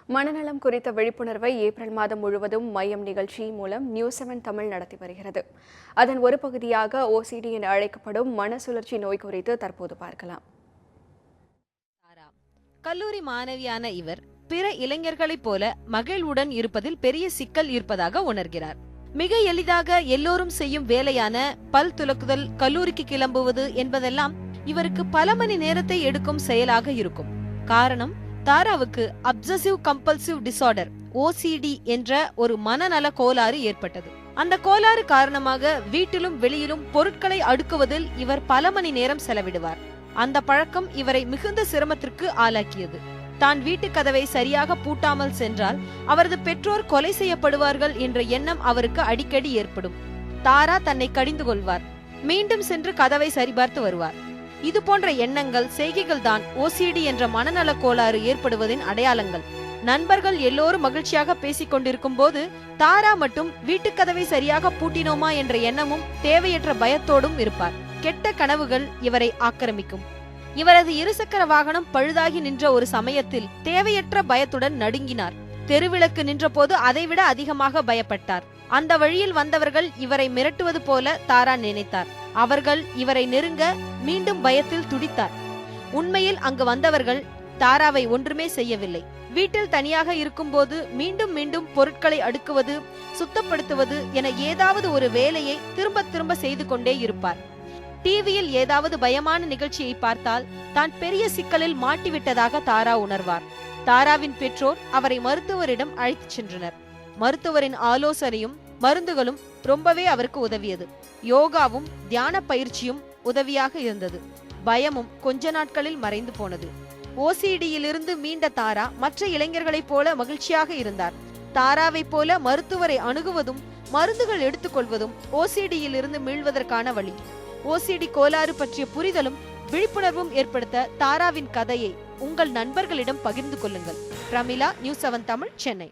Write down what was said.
மனநலம் குறித்த விழிப்புணர்வை ஏப்ரல் மாதம் முழுவதும் மையம் நிகழ்ச்சி மூலம் நியூஸ்7 தமிழ் நடத்தி வருகிறது. அதன் ஒரு பகுதியாக ஓசிடி என அழைக்கப்படும் மன சுழற்சி நோய் குறித்து தற்போது பார்க்கலாம். கல்லூரி மாணவியான இவர் பிற இளைஞர்களைப் போல மகிழ்வுடன் இருப்பதில் பெரிய சிக்கல் இருப்பதாக உணர்கிறார். மிக எளிதாக எல்லோரும் செய்யும் வேலையான பல் துலக்குதல், கல்லூரிக்கு கிளம்புவது என்பதெல்லாம் இவருக்கு பல மணி நேரத்தை எடுக்கும் செயலாக இருக்கும். காரணம், தாராவுக்கு அப்சசிவ் கம்பல்சிவ் டிசார்டர் ஓசிடி என்ற ஒரு மனநல கோளாறு ஏற்பட்டது. அந்த கோளாறு காரணமாக வீட்டிலும் வெளியிலும் பொருட்களை அடுக்குவதில் இவர் பல மணி நேரம் செலவிடுவார். அந்த பழக்கம் இவரை மிகுந்த சிரமத்திற்கு ஆளாக்கியது. தான் வீட்டு கதவை சரியாக பூட்டாமல் சென்றால் அவரது பெற்றோர் கொலை செய்யப்படுவார்கள் என்ற எண்ணம் அவருக்கு அடிக்கடி ஏற்படும். தாரா தன்னை கடிந்து கொள்வார். மீண்டும் சென்று கதவை சரிபார்த்து வருவார். இது போன்ற எண்ணங்கள், செய்கைகள் தான் ஓசிடி என்ற மனநல கோளாறு ஏற்படுவதின் அடையாளங்கள். நண்பர்கள் எல்லோரும் மகிழ்ச்சியாக பேசிக் கொண்டிருக்கும் போது தாரா மட்டும் வீட்டு கதவை சரியாக பூட்டினோமா என்ற எண்ணமும் தேவையற்ற பயத்தோடும் இருப்பார். கெட்ட கனவுகள் இவரை ஆக்கிரமிக்கும். இவரது இருசக்கர வாகனம் பழுதாகி நின்ற ஒரு சமயத்தில் தேவையற்ற பயத்துடன் நடுங்கினார். தெருவிளக்கு நின்ற போது அதைவிட அதிகமாக பயப்பட்டார். அந்த வழியில் வந்தவர்கள் இவரை மிரட்டுவது போல தாரா நினைத்தார். அவர்கள் இவரை நெருங்க மீண்டும் பயத்தில் துடித்தார். உண்மையில் அங்கு வந்தவர்கள் தாராவை ஒன்றுமே செய்யவில்லை. வீட்டில் தனியாக இருக்கும்போது மீண்டும் மீண்டும் பொருட்களை அடுக்குவது, சுத்தப்படுத்துவது என ஏதாவது ஒரு வேலையை திரும்ப திரும்ப செய்து கொண்டே இருப்பார். டிவியில் ஏதாவது பயமான நிகழ்ச்சியை பார்த்தால் தான் பெரிய சிக்கலில் மாட்டிவிட்டதாக தாரா உணர்வார். தாராவின் பெற்றோர் அவரை மருத்துவரிடம் அழைத்துச் சென்றனர். மருத்துவரின் ஆலோசனையும் மருந்துகளும் ரொம்பவே அவருக்கு உதவியது. யோகாவும் தியான பயிற்சியும் உதவியாக இருந்தது. பயமும் கொஞ்ச நாட்களில் மறைந்து போனது. ஓசிடியிலிருந்து மீண்ட தாரா மற்ற இளைஞர்களைப் போல மகிழ்ச்சியாக இருந்தார். தாராவை போல மருத்துவரை அணுகுவதும் மருந்துகள் எடுத்துக்கொள்வதும் ஓசிடியிலிருந்து மீள்வதற்கான வழி. ஓசிடி கோளாறு பற்றிய புரிதலும் விழிப்புணர்வும் ஏற்படுத்த தாராவின் கதையை உங்கள் நண்பர்களிடம் பகிர்ந்து கொள்ளுங்கள். பிரமிளா, நியூஸ்7 தமிழ், சென்னை.